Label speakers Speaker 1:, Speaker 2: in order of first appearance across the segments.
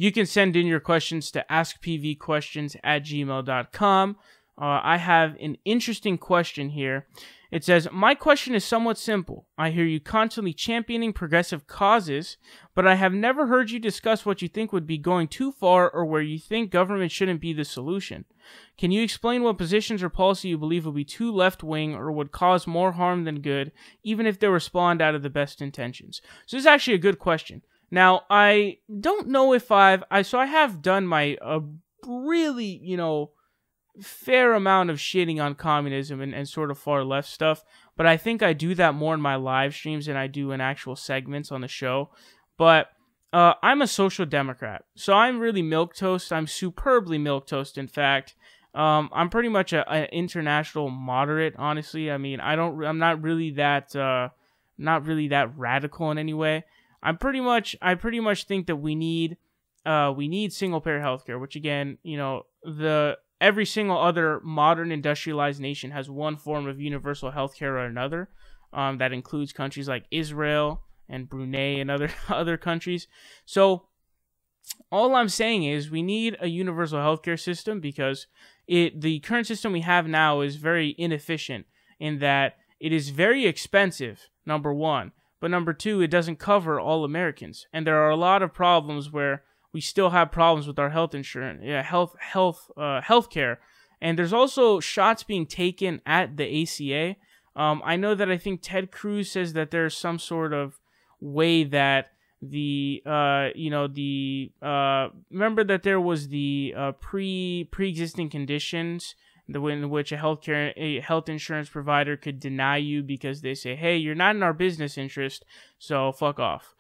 Speaker 1: You can send in your questions to askpvquestions@gmail.com. I have an interesting question here. It says, my question is somewhat simple. I hear you constantly championing progressive causes, but I have never heard you discuss what you think would be going too far or where you think government shouldn't be the solution. Can you explain what positions or policy you believe would be too left-wing or would cause more harm than good, even if they were spawned out of the best intentions? So this is actually a good question. Now, I don't know if I have done my really, fair amount of shitting on communism and sort of far left stuff, but I think I do that more in my live streams than I do in actual segments on the show. But I'm a social democrat, so I'm really milquetoast. I'm superbly milquetoast, in fact. I'm pretty much an international moderate, honestly. I mean, I'm not really that radical in any way. I pretty much think that we need single payer healthcare, which again, every single other modern industrialized nation has one form of universal healthcare or another. That includes countries like Israel and Brunei and other countries. So all I'm saying is we need a universal healthcare system because the current system we have now is very inefficient in that it is very expensive, number one. But number two, it doesn't cover all Americans. And there are a lot of problems where we still have problems with our health insurance, healthcare, and there's also shots being taken at the ACA. I know that I think Ted Cruz says that there's some sort of way that remember that there was the pre-existing conditions in which a health insurance provider could deny you because they say, hey, you're not in our business interest, so fuck off.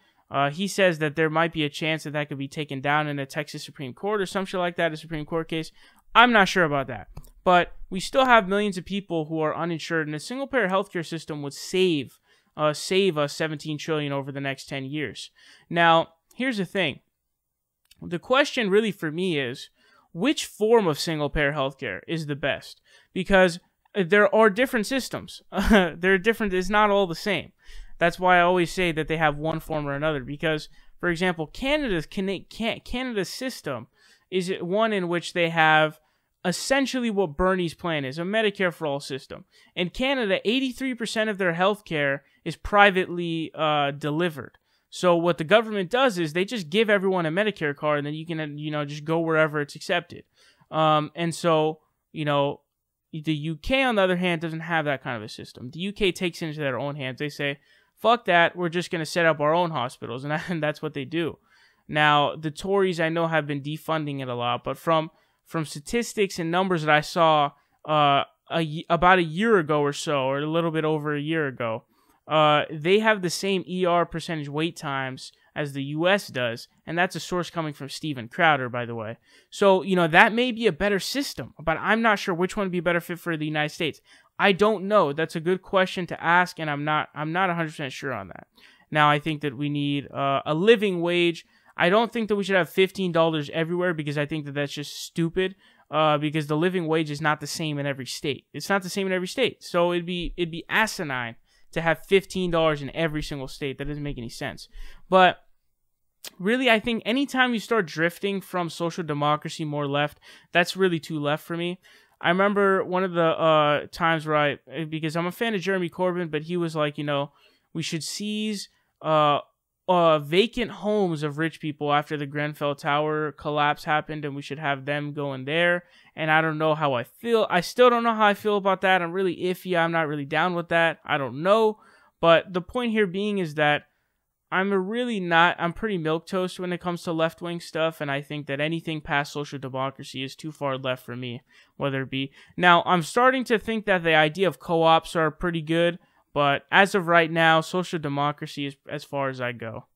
Speaker 1: He says that there might be a chance that could be taken down in a Texas Supreme Court or some shit like that, a Supreme Court case. I'm not sure about that. But we still have millions of people who are uninsured, and a single-payer healthcare system would save us $17 trillion over the next 10 years. Now, here's the thing. The question really for me is, which form of single-payer healthcare is the best? Because there are different systems. They're different. It's not all the same. That's why I always say that they have one form or another. Because, for example, Canada's system is one in which they have essentially what Bernie's plan is, a Medicare for all system. In Canada, 83% of their healthcare is privately delivered. So what the government does is they just give everyone a Medicare card, and then you can just go wherever it's accepted. And so the UK on the other hand doesn't have that kind of a system. The UK takes it into their own hands. They say, fuck that, we're just going to set up our own hospitals, and that's what they do. Now, the Tories, I know, have been defunding it a lot, but from statistics and numbers that I saw about a year ago or so, or a little bit over a year ago, they have the same ER percentage wait times as the US does, and that's a source coming from Steven Crowder, by the way. So, that may be a better system, but I'm not sure which one would be a better fit for the United States. I don't know. That's a good question to ask, and I'm not 100% sure on that. Now, I think that we need a living wage. I don't think that we should have $15 everywhere because I think that that's just stupid. Because the living wage is not the same in every state. It's not the same in every state. So it'd be asinine to have $15 in every single state. That doesn't make any sense. But really, I think anytime you start drifting from social democracy more left, that's really too left for me. I remember one of the times where because I'm a fan of Jeremy Corbyn, but he was like, we should seize vacant homes of rich people after the Grenfell Tower collapse happened, and we should have them go in there. And I don't know how I feel. I still don't know how I feel about that. I'm really iffy. I'm not really down with that. I don't know. But the point here being is that I'm pretty milquetoast when it comes to left-wing stuff, and I think that anything past social democracy is too far left for me, whether it be. Now, I'm starting to think that the idea of co-ops are pretty good, but as of right now, social democracy is as far as I go.